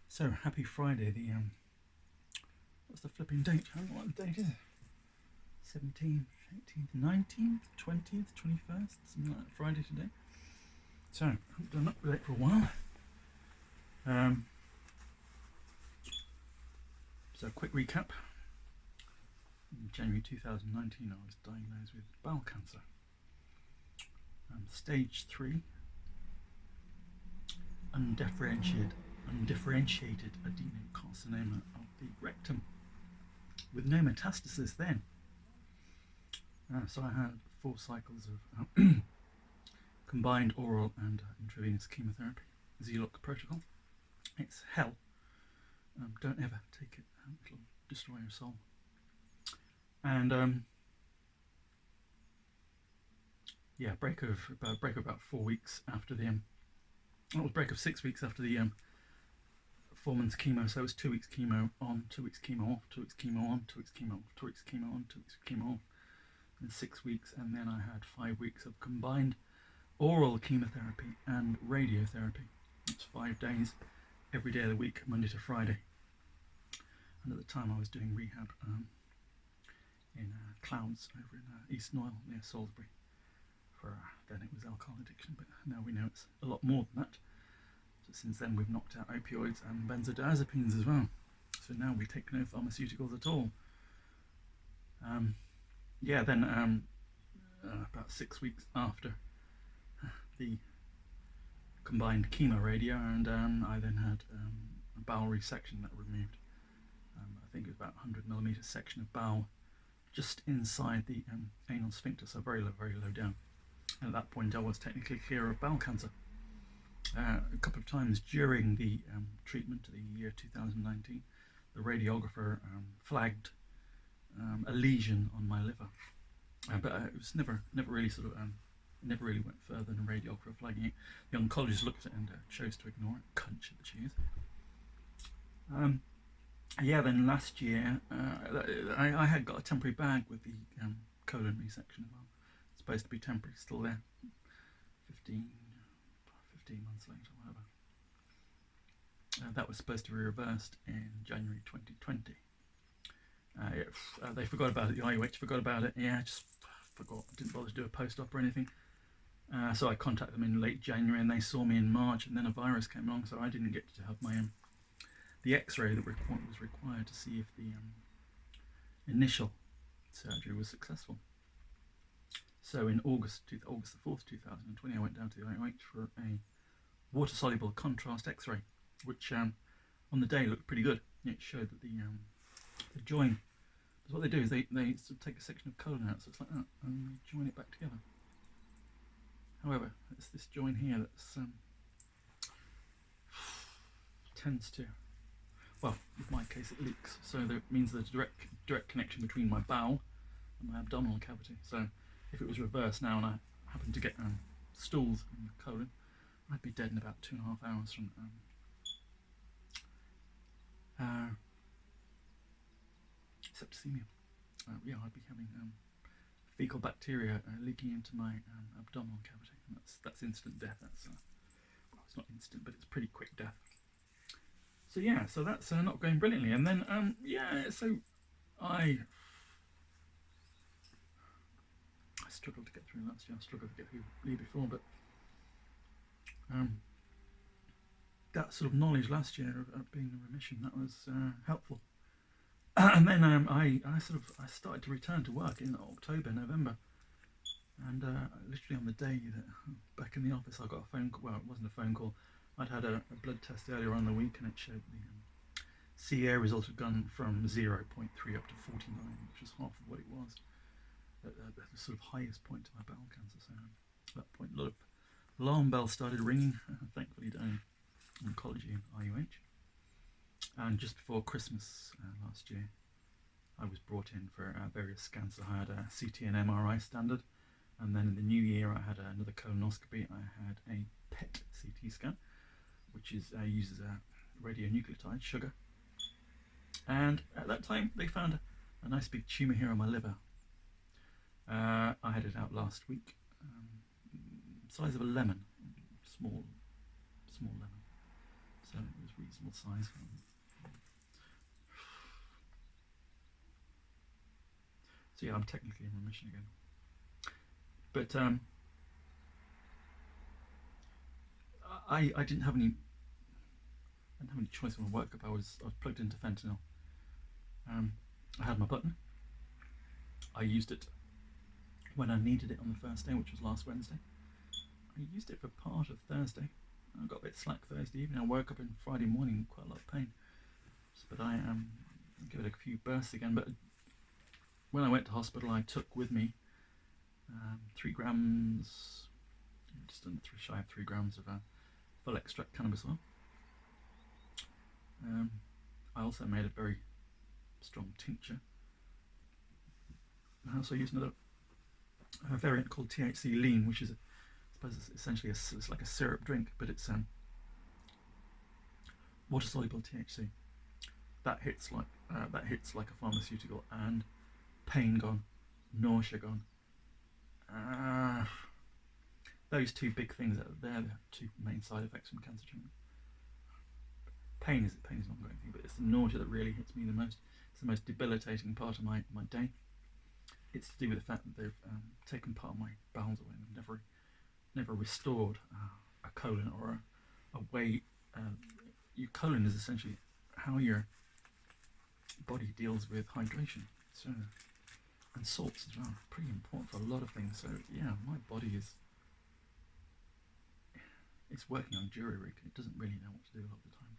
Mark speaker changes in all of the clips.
Speaker 1: So happy Friday. What's the flipping date? I don't know what the date is. 17th, 18th, 19th, 20th, 21st, something like that. Friday today. So I haven't done an update for a while. So a quick recap. In January 2019, I was diagnosed with bowel cancer. Stage 3. Undifferentiated adenocarcinoma of the rectum, with no metastasis then. So I had 4 cycles of combined oral and intravenous chemotherapy, Zelock protocol. It's hell. Don't ever take it. It'll destroy your soul. And break of about 4 weeks after the it was break of 6 weeks after the 4 months chemo. So it was 2 weeks chemo on, 2 weeks chemo off, 2 weeks chemo on, 2 weeks chemo off, 2 weeks chemo on, 2 weeks chemo off, and 6 weeks, and then I had 5 weeks of combined oral chemotherapy and radiotherapy. It's 5 days, every day of the week, Monday to Friday. And at the time I was doing rehab in Clouds over in East Noyle near Salisbury. Then it was alcohol addiction, but now we know it's a lot more than that. So since then we've knocked out opioids and benzodiazepines as well. So now we take no pharmaceuticals at all. Then about 6 weeks after the combined chemo radio, and I then had a bowel resection that removed, I think it was about 100mm section of bowel just inside the anal sphincter, so very low down. And at that point I was technically clear of bowel cancer. A couple of times during the treatment, the year 2019, the radiographer flagged a lesion on my liver, but it was never really never really went further than a radiographer flagging it. The oncologist looked at it and chose to ignore it. Cunt that she is. Then last year I had got a temporary bag with the colon resection as well. Supposed to be temporary, still there. 15 months later, whatever. That was supposed to be reversed in January 2020. They forgot about it. The IUH forgot about it. Yeah, just forgot. Didn't bother to do a post-op or anything. So I contacted them in late January, and they saw me in March, and then a virus came along, so I didn't get to have my the X-ray that was required to see if the initial surgery was successful. So in August the 4th, 2020, I went down to the IUH for a water-soluble contrast X-ray, which on the day looked pretty good. It showed that the join, because what they do is they sort of take a section of colon out, so it's like that, and they join it back together. However, it's this join here that's tends to, well, in my case it leaks, so that means there's a direct connection between my bowel and my abdominal cavity. So if it was reversed now and I happened to get stools in the colon, I'd be dead in about 2.5 hours from septicemia. I'd be having fecal bacteria leaking into my abdominal cavity, and that's instant death. That's well, it's not instant, but it's pretty quick death. So that's not going brilliantly. And then so I struggled to get through last year. I struggled to get through the year before, but that sort of knowledge last year of being in remission, that was helpful. And then I started to return to work in October, November, and literally on the day that back in the office, I got a phone call. Well, it wasn't a phone call. I'd had a blood test earlier on in the week, and it showed the CA result had gone from 0.3 up to 49, which was half of what it was at the sort of highest point of my bowel cancer. So at that point, a lot of alarm bells started ringing. Thankfully, down in oncology and IUH. And just before Christmas last year, I was brought in for various scans. I had a CT and MRI standard, and then in the new year I had another colonoscopy. I had a PET CT scan, which uses a radionuclide sugar. And at that time they found a nice big tumour here on my liver. I had it out last week, size of a lemon, small lemon. so it was reasonable size. So yeah, I'm technically in remission again. But I didn't have any choice when I woke up. I was plugged into fentanyl. I had my button. I used it when I needed it on the first day, which was last Wednesday. I used it for part of Thursday. I got a bit slack Thursday evening. I woke up in Friday morning with quite a lot of pain. But I give it a few bursts again. But when I went to hospital, I took with me 3 grams, just under shy of 3 grams of full extract cannabis oil. I also made a very strong tincture. I also used another variant called THC Lean, which is, I suppose, it's essentially it's like a syrup drink, but it's water soluble THC. That hits like a pharmaceutical, and pain gone, nausea gone. Those two big things, they're the two main side effects from cancer treatment. Pain is an ongoing thing, but it's the nausea that really hits me the most. It's the most debilitating part of my day. It's to do with the fact that they've taken part of my bowels away and never restored a colon or a way. Your colon is essentially how your body deals with hydration. So, and salts as well, pretty important for a lot of things. So yeah, my body it's working on jury rig. It doesn't really know what to do a lot of the time.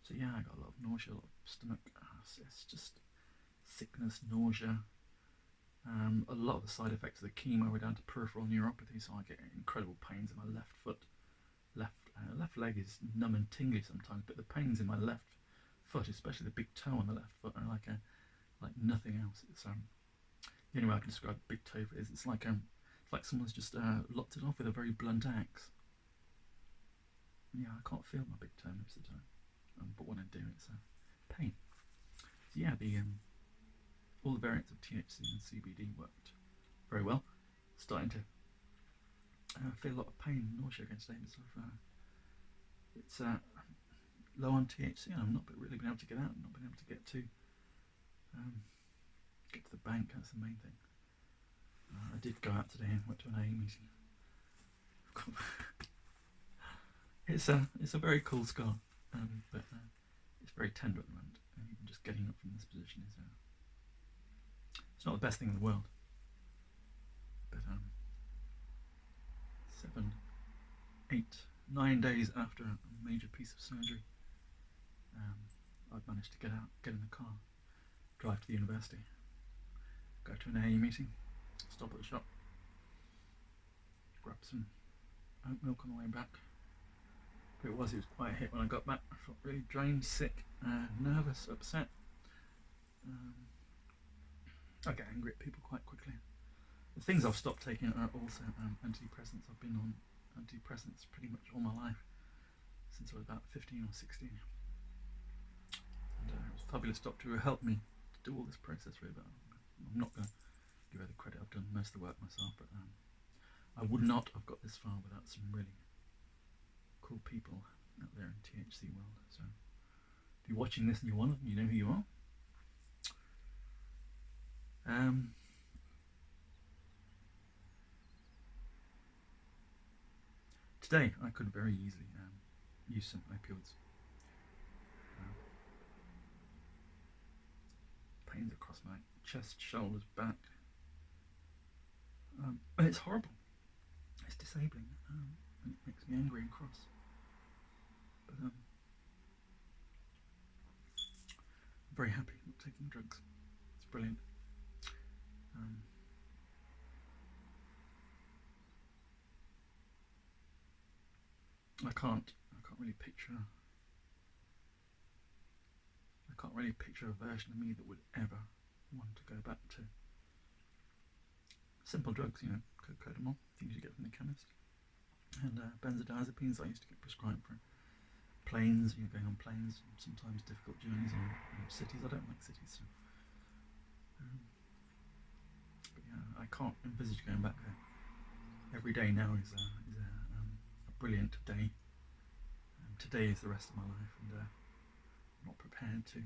Speaker 1: So yeah, I got a lot of nausea, a lot of stomach. It's just sickness, nausea. A lot of the side effects of the chemo were down to peripheral neuropathy, so I get incredible pains in my left foot. Left leg is numb and tingly sometimes, but the pains in my left foot, especially the big toe on the left foot, are like nothing else. It's the only way I can describe big toe is it's like someone's just lopped it off with a very blunt axe. Yeah, I can't feel my big toe most of the time, but when I do, it's pain. So yeah, all the variants of THC and CBD worked very well. Starting to feel a lot of pain and nausea again today. It's low on THC, and I've not really been able to get out, not been able to get to the bank. That's the main thing. I did go out today and went to an AA meeting. It's a very cool scar, but it's very tender at the moment. And even just getting up from this position is it's not the best thing in the world. But 7, 8, 9 days after a major piece of surgery, I've managed to get out, get in the car, drive to the university, go to an AA meeting, stop at the shop, grab some oat milk on the way back. But it was quite a hit when I got back. I felt really drained, sick, nervous, upset. I get angry at people quite quickly. The things I've stopped taking are also antidepressants. I've been on antidepressants pretty much all my life, since I was about 15 or 16. And it was a fabulous doctor who helped me to do all this process really, but I'm not going to give her the credit. I've done most of the work myself, but I would not have got this far without some really cool people out there in THC world. So if you're watching this and you're one of them, you know who you are. Today I could very easily use some opioids. Pains across my chest, shoulders, back, and it's horrible. It's disabling, and it makes me angry and cross. But I'm very happy not taking drugs. It's brilliant. I can't really picture a version of me that would ever want to go back to simple drugs, cocodamol, things you get from the chemist, and benzodiazepines I used to get prescribed for planes, going on planes, sometimes difficult journeys in cities. I don't like cities, so but yeah, I can't envisage going back there. Every day now is a brilliant day. today is the rest of my life, and I'm not prepared to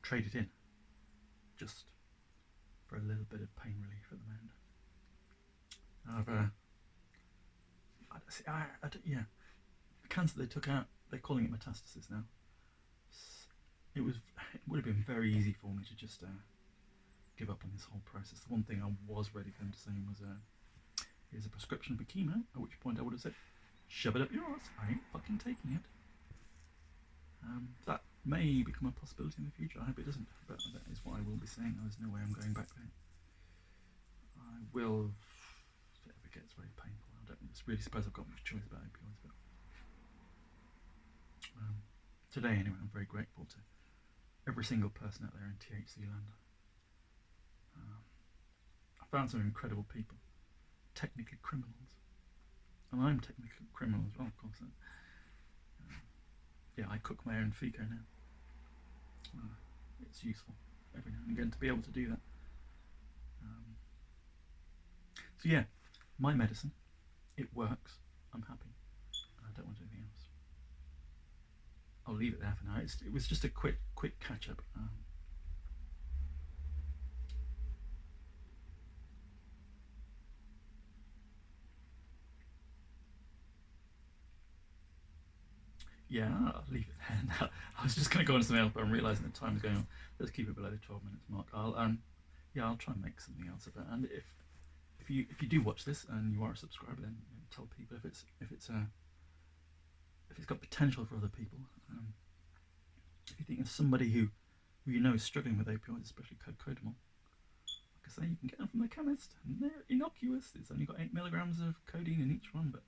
Speaker 1: trade it in just for a little bit of pain relief at the moment. Yeah, the cancer they took out, they're calling it metastasis now. It would have been very easy for me to just give up on this whole process. The one thing I was ready for them to say was, here's a prescription for chemo, at which point I would have said, shove it up your ass, I ain't fucking taking it. That may become a possibility in the future. I hope it doesn't, but that is what I will be saying. There's no way I'm going back there. I will, if it gets very painful, I don't really suppose I've got much choice about opioids, but today anyway, I'm very grateful to every single person out there in THC land. I found some incredible people, technically criminals, and I'm technically a criminal as well, of course. Yeah, I cook my own FICO now. It's useful every now and again to be able to do that. So yeah, my medicine, it works. I'm happy. I don't want anything else. I'll leave it there for now. It was just a quick catch up. Yeah, I'll leave it there now. I was just going to go on to something else, but I'm realising the time's going on. Let's keep it below the 12 minutes mark. I'll try and make something else of it. And if you do watch this and you are a subscriber, then tell people if it's got potential for other people. If you think there's somebody who you know is struggling with opioids, especially cocodamol, like I say, you can get them from the chemist, and they're innocuous. It's only got 8 milligrams of codeine in each one, but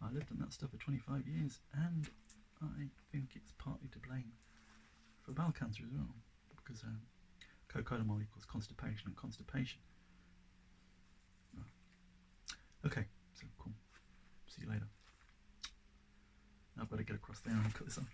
Speaker 1: I lived on that stuff for 25 years, and I think it's partly to blame for bowel cancer as well, because cocodamol equals constipation, and constipation. Okay, so cool. See you later. Now I've got to get across there and cut this off.